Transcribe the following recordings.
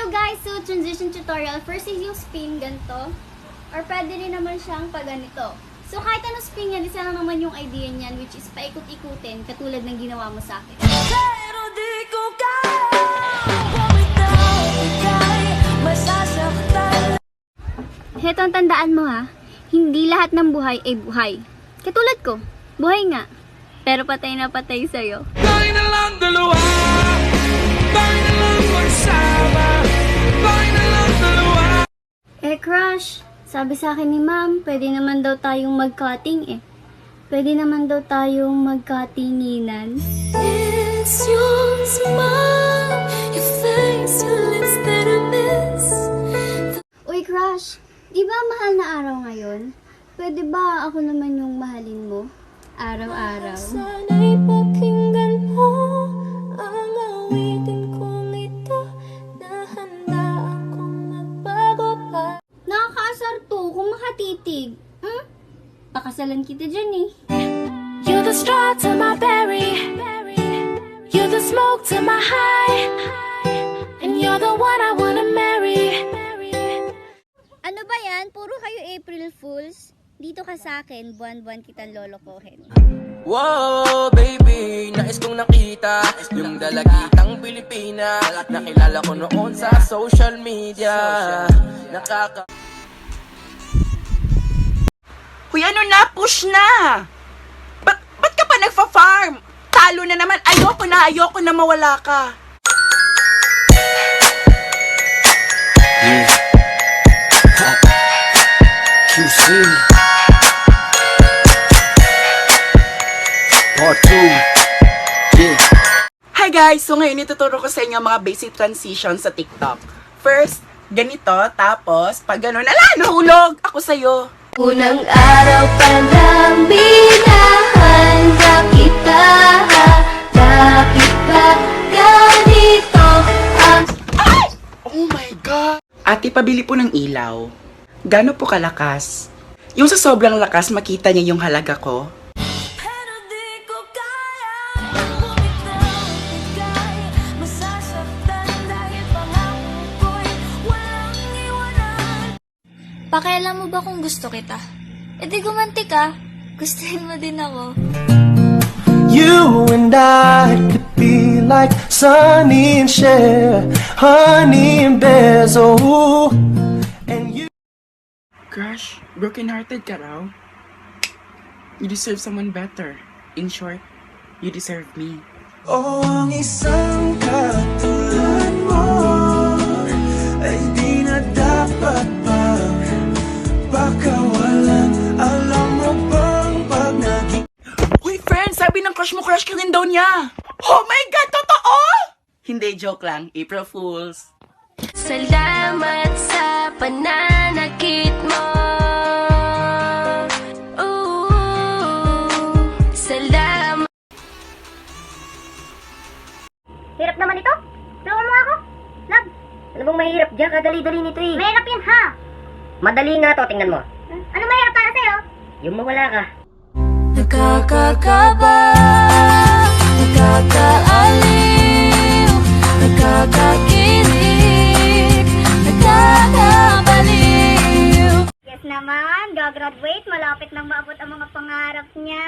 Hello guys! So, transition tutorial. First is yung spin, ganito. Or pwede rin naman siyang pag ganito. So, kahit anong spin yan, isa lang naman yung idea niyan, which is paikot-ikutin, katulad ng ginawa mo sa akin. Pero di ko kaya masasaktan. Heto ang tandaan mo ha, hindi lahat ng buhay ay buhay. Katulad ko, buhay nga, pero patay na patay sa'yo. Tayo na lang dalawa, tayo na lang magsama, tayo na lang dalawa. Crush, sabi sa akin ni ma'am, pwede naman daw tayong mag-cutting eh. Pwede naman daw tayong magkatinginan. It's your smile, your face, your lips that I miss. Uy, crush, di ba mahal na araw ngayon? Pwede ba ako naman yung mahalin mo? Araw-araw. Sana'y pakinggan mo ang awitin kong ito na handa akong magbago pa. Nakakaasar to kung makatitig. Pakasalan kita dyan eh. You're the straw to my berry, you're the smoke to my high, and you're the one I wanna marry. Ano ba yan? Puro kayo April Fools? Dito ka sa akin, buwan-buwan kitang lolokohin. Wow, baby, nais kong nakita yung dalagitang Pilipina. Nakilala ko noon sa social media. Hoy, ano na? Push na! Ba't ka pa nagfa-farm? Talo na naman. Ayoko na mawala ka. QC Part 2. Yeah. Hi guys! So ngayon ituturo ko sa inyo ang mga basic transitions sa TikTok. First, ganito. Tapos, pag gano'n, nahulog ako sa'yo. Unang araw pa lang binahanda kita, bakit ba ganito ang... Oh my God! Ate, pabili po ng ilaw. Gano po kalakas? Yung sa sobrang lakas, makita niya yung halaga ko. Pero di ko kaya bumitaw, bigay, masasaktan dahil pangako ko'y walang iwanan. Pakialam mo ba kung gusto kita? E di gumanti ka, gustuhin mo din ako. You and I could be like Sonny and Cher, Honey and Bears, oh. And you. Crush, broken-hearted ka raw? You deserve someone better. In short, you deserve me. Oh, ang isang katulad mo ay di na dapat pa pakawalan. Alam mo bang pag naging Uy, friend, sabi ng crush mo, crush ka rin daw niya. Oh my God, totoo? Hindi, joke lang. April Fools. Salamat sa pananakit mo. Ooh, salamat. Hirap naman ito. Tulungan mo ako. Love. Ano bang mahirap dyan? Kadali-dali nito eh. Mahirap yan ha. Madali nga to, tingnan mo. Ano mahirap para sa'yo? Yung mawala ka. Nakakakaba, nakakaaliw, nakakakilig, nakakabaliw. Yes naman. Gagraduate. Malapit nang maabot ang mga pangarap niya.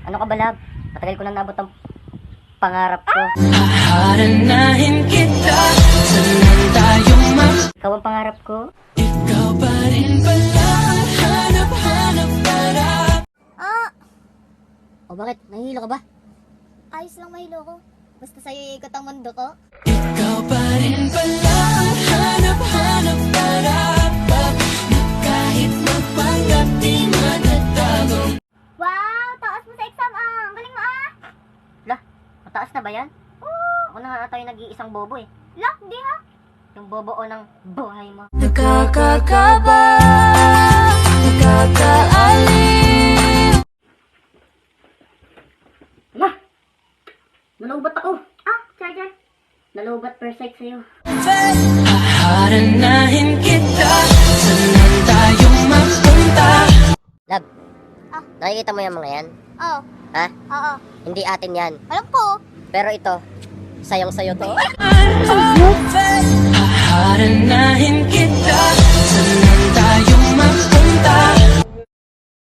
Ano ka ba, love? Matagal ko nang naabot ang pangarap ko. Haranahin kita, saan tayo Ikaw ang pangarap ko. ikaw pa rin pala, hanap-hanap para. O bakit? Nahihilo ka ba? Ayos lang mahilo ko. Basta sa'yo iikot ang mundo ko. Ikaw pa rin pala, hanap-hanap para na kahit magpanggap di matatago. Wow! Taas mo sa exam ah! Ang galing mo ah! Lah, mataas na ba yan? Ako na nga ata yung nag-iisang bobo eh. Lock, di ha? Yung bobo o ng buhay mo. Nakakakaba, nakakaaliw. Ma! Nalubat ako. Ah, charger. Nalubat per sight sa'yo. Haranahin kita, saan tayo mapunta. Love, nakikita mo yung mga yan? Oo. Ha? Oo. Hindi atin yan. Alam ko. Pero ito, sayang-sayo to. Haranahin Akin